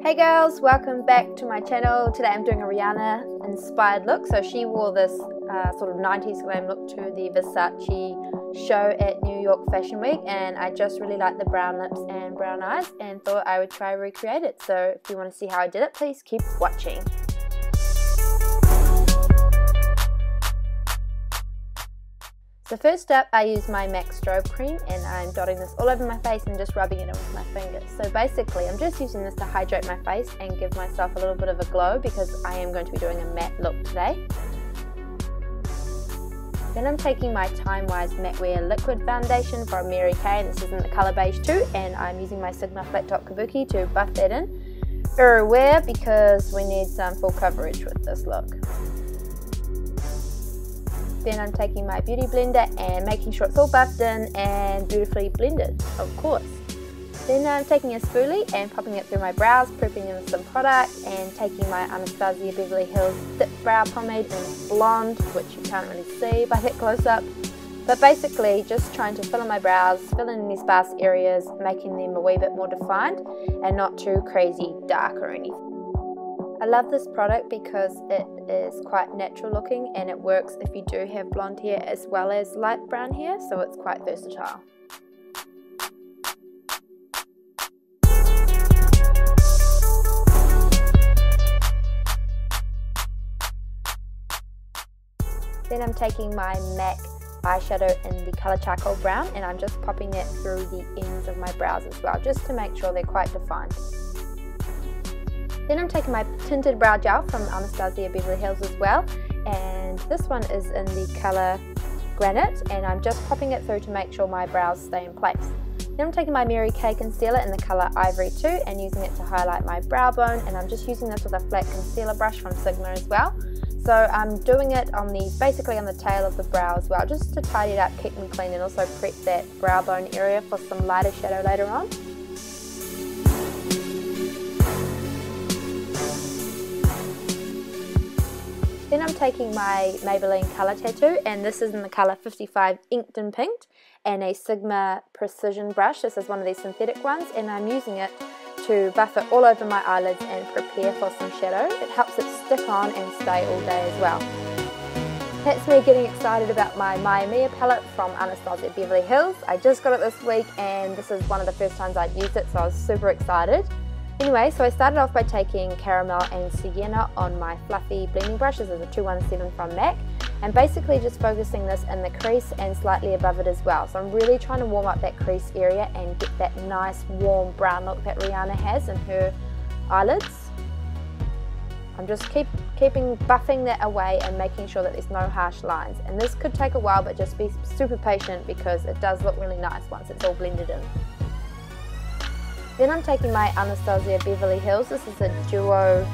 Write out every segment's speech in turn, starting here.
Hey girls, welcome back to my channel. Today I'm doing a Rihanna inspired look. So she wore this sort of 90s glam look to the Versace show at New York Fashion Week, and I just really like the brown lips and brown eyes and thought I would try recreate it. So if you want to see how I did it, please keep watching. So first up, I use my MAC Strobe Cream and I'm dotting this all over my face and just rubbing it in with my fingers. So basically, I'm just using this to hydrate my face and give myself a little bit of a glow because I am going to be doing a matte look today. Then I'm taking my Time Wise Matte Wear Liquid Foundation from Mary Kay, and this is in the colour Beige too, and I'm using my Sigma Flat Top Kabuki to buff that in. Wear because we need some full coverage with this look. Then I'm taking my beauty blender and making sure it's all buffed in and beautifully blended, of course. Then I'm taking a spoolie and popping it through my brows, prepping in with some product, and taking my Anastasia Beverly Hills Dipbrow Pomade in blonde, which you can't really see by that close up. But basically just trying to fill in my brows, fill in any sparse areas, making them a wee bit more defined and not too crazy dark or anything. I love this product because it is quite natural looking and it works if you do have blonde hair as well as light brown hair, so it's quite versatile. Then I'm taking my MAC eyeshadow in the colour Charcoal Brown and I'm just popping that through the ends of my brows as well, just to make sure they're quite defined. Then I'm taking my Tinted Brow Gel from Anastasia Beverly Hills as well, and this one is in the colour Granite, and I'm just popping it through to make sure my brows stay in place. Then I'm taking my Mary Kay concealer in the colour Ivory too, and using it to highlight my brow bone, and I'm just using this with a flat concealer brush from Sigma as well. So I'm doing it on basically on the tail of the brow as well, just to tidy it up, keep them clean, and also prep that brow bone area for some lighter shadow later on. Then I'm taking my Maybelline Colour Tattoo, and this is in the colour 55 Inked and Pinked, and a Sigma Precision brush. This is one of these synthetic ones, and I'm using it to buff it all over my eyelids and prepare for some shadow. It helps it stick on and stay all day as well. That's me getting excited about my Mia Mia palette from Anastasia Beverly Hills. I just got it this week, and this is one of the first times I'd used it, so I was super excited. Anyway, so I started off by taking Caramel and Sienna on my fluffy blending brush. This is a 217 from MAC, and basically just focusing this in the crease and slightly above it as well. So I'm really trying to warm up that crease area and get that nice warm brown look that Rihanna has in her eyelids. I'm just keeping buffing that away and making sure that there's no harsh lines. And this could take a while, but just be super patient because it does look really nice once it's all blended in. Then I'm taking my Anastasia Beverly Hills. This is a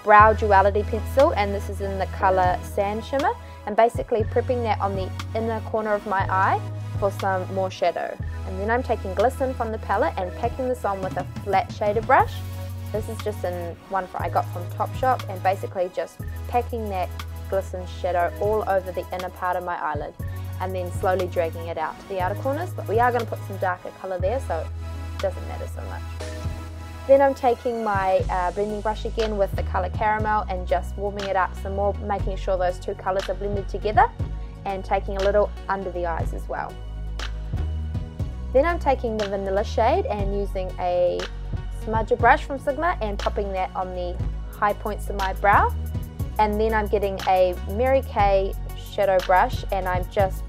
brow duality pencil, and this is in the colour Sand Shimmer, and basically prepping that on the inner corner of my eye for some more shadow. And then I'm taking Glisten from the palette and packing this on with a flat shader brush. This is just in one I got from Topshop, and basically just packing that Glisten shadow all over the inner part of my eyelid and then slowly dragging it out to the outer corners, but we are going to put some darker colour there, so doesn't matter so much. Then I'm taking my blending brush again with the colour Caramel and just warming it up some more, making sure those two colours are blended together, and taking a little under the eyes as well. Then I'm taking the Vanilla shade and using a smudger brush from Sigma and popping that on the high points of my brow, and then I'm getting a Mary Kay shadow brush and I'm just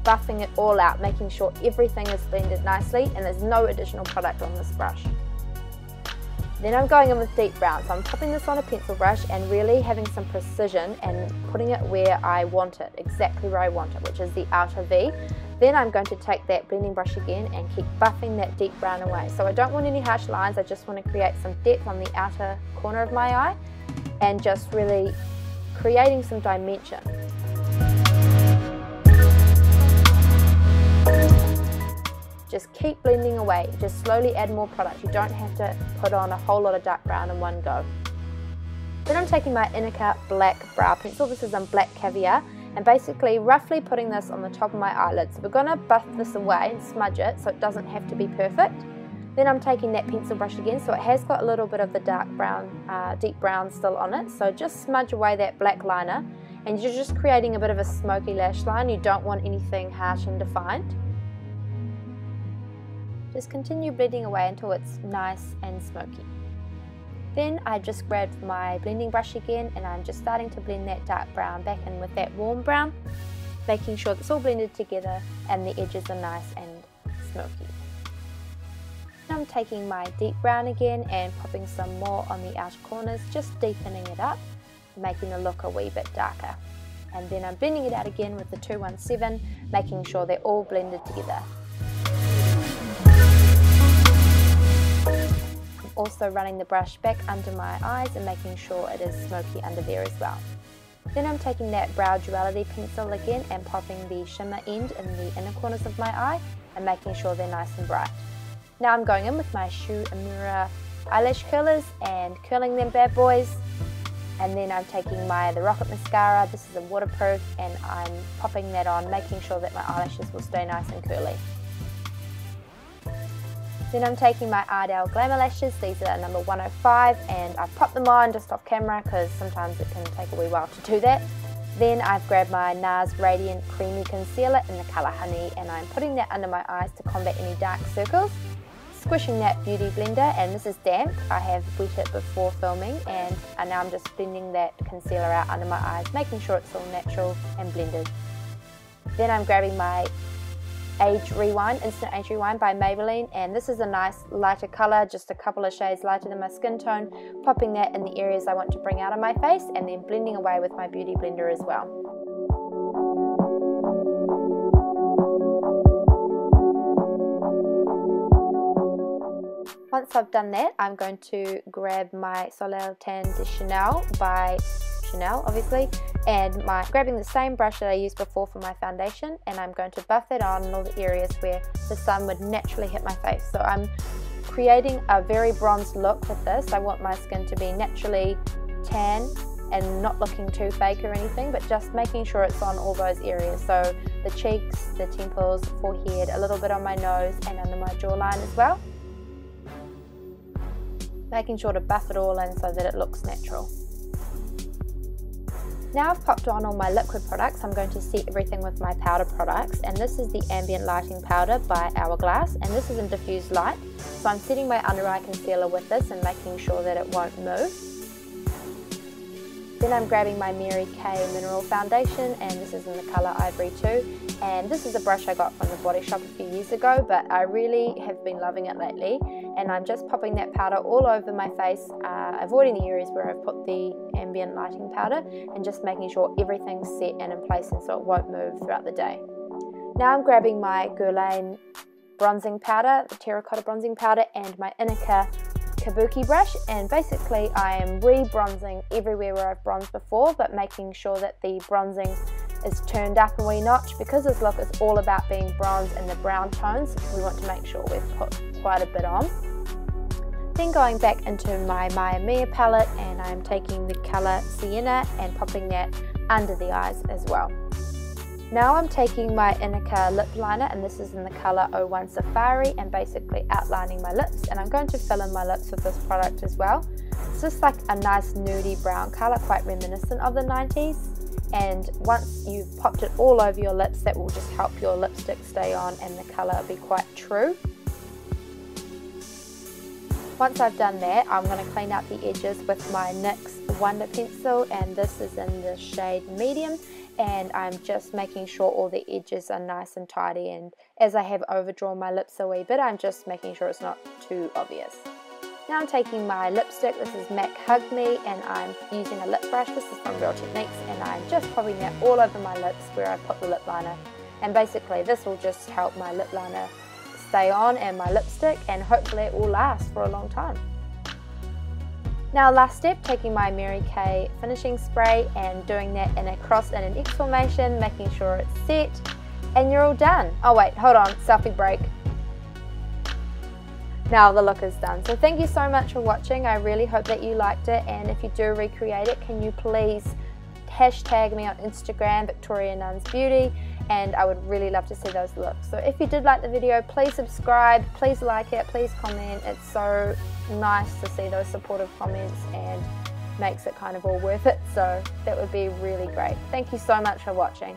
buffing it all out, making sure everything is blended nicely and there's no additional product on this brush. Then I'm going in with deep brown, so I'm popping this on a pencil brush and really having some precision and putting it where I want it, exactly where I want it, which is the outer V. Then I'm going to take that blending brush again and keep buffing that deep brown away. So I don't want any harsh lines, I just want to create some depth on the outer corner of my eye and just really creating some dimension. Just keep blending away, just slowly add more product. You don't have to put on a whole lot of dark brown in one go. Then I'm taking my Inika black brow pencil. This is in Black Caviar, and basically roughly putting this on the top of my eyelids. So we're going to buff this away and smudge it so it doesn't have to be perfect. Then I'm taking that pencil brush again, so it has got a little bit of the dark brown, deep brown still on it, so just smudge away that black liner, and you're just creating a bit of a smoky lash line. You don't want anything harsh and defined. Just continue blending away until it's nice and smoky. Then I just grabbed my blending brush again, and I'm just starting to blend that dark brown back in with that warm brown, making sure it's all blended together and the edges are nice and smoky. I'm taking my deep brown again and popping some more on the outer corners, just deepening it up, making the look a wee bit darker. And then I'm blending it out again with the 217, making sure they're all blended together. I'm also running the brush back under my eyes and making sure it is smoky under there as well. Then I'm taking that brow Duality pencil again and popping the shimmer end in the inner corners of my eye and making sure they're nice and bright. Now I'm going in with my Shu Uemura eyelash curlers and curling them bad boys. And then I'm taking the Rocket Mascara. This is a waterproof, and I'm popping that on, making sure that my eyelashes will stay nice and curly. Then I'm taking my Ardell Lashes. These are number 105, and I've popped them on just off camera because sometimes it can take a wee while to do that. Then I've grabbed my Nars Radiant Creamy Concealer in the colour Honey, and I'm putting that under my eyes to combat any dark circles. Squishing that beauty blender, and this is damp. I have wet it before filming, and now I'm just blending that concealer out under my eyes, making sure it's all natural and blended. Then I'm grabbing my Instant Age Rewind by Maybelline, and this is a nice lighter colour, just a couple of shades lighter than my skin tone, popping that in the areas I want to bring out of my face, and then blending away with my beauty blender as well. Once I've done that, I'm going to grab my Soleil Tan de Chanel by Chanel, obviously, and grabbing the same brush that I used before for my foundation, and I'm going to buff it on in all the areas where the sun would naturally hit my face. So I'm creating a very bronzed look with this. I want my skin to be naturally tan and not looking too fake or anything, but just making sure it's on all those areas. So the cheeks, the temples, forehead, a little bit on my nose and under my jawline as well. Making sure to buff it all in so that it looks natural. Now I've popped on all my liquid products, I'm going to set everything with my powder products, and this is the Ambient Lighting Powder by Hourglass, and this is in diffused light. So I'm setting my under eye concealer with this and making sure that it won't move. Then I'm grabbing my Mary Kay Mineral Foundation, and this is in the colour Ivory too. And this is a brush I got from the Body Shop a few years ago, but I really have been loving it lately. And I'm just popping that powder all over my face, avoiding the areas where I've put the ambient lighting powder, and just making sure everything's set and in place and so it won't move throughout the day. Now I'm grabbing my Guerlain bronzing powder, the Terracotta bronzing powder, and my Inika Kabuki brush, and basically I am re-bronzing everywhere where I've bronzed before, but making sure that the bronzing is turned up a wee notch. Because this look is all about being bronze in the brown tones, we want to make sure we've put quite a bit on. Then going back into my Maya Mia palette, and I'm taking the colour Sienna and popping that under the eyes as well. Now I'm taking my Inika lip liner, and this is in the colour 01 Safari, and basically outlining my lips, and I'm going to fill in my lips with this product as well. It's just like a nice nudie brown colour, quite reminiscent of the 90s, and once you've popped it all over your lips, that will just help your lipstick stay on and the colour be quite true. Once I've done that, I'm going to clean out the edges with my NYX Wonder Pencil, and this is in the shade Medium, and I'm just making sure all the edges are nice and tidy, and as I have overdrawn my lips a wee bit, I'm just making sure it's not too obvious. Now I'm taking my lipstick, this is MAC Hug Me, and I'm using a lip brush, this is from Real Techniques, and I'm just popping that all over my lips where I put the lip liner, and basically this will just help my lip liner stay on and my lipstick, and hopefully it will last for a long time. Now last step, taking my Mary Kay finishing spray and doing that in a cross and an X formation, making sure it's set, and you're all done. Oh wait, hold on, selfie break. Now the look is done. So thank you so much for watching. I really hope that you liked it, and if you do recreate it, can you please hashtag me on Instagram, Victoria Nuns Beauty, and I would really love to see those looks. So if you did like the video, please subscribe, please like it, please comment. It's so nice to see those supportive comments and makes it kind of all worth it. So that would be really great. Thank you so much for watching.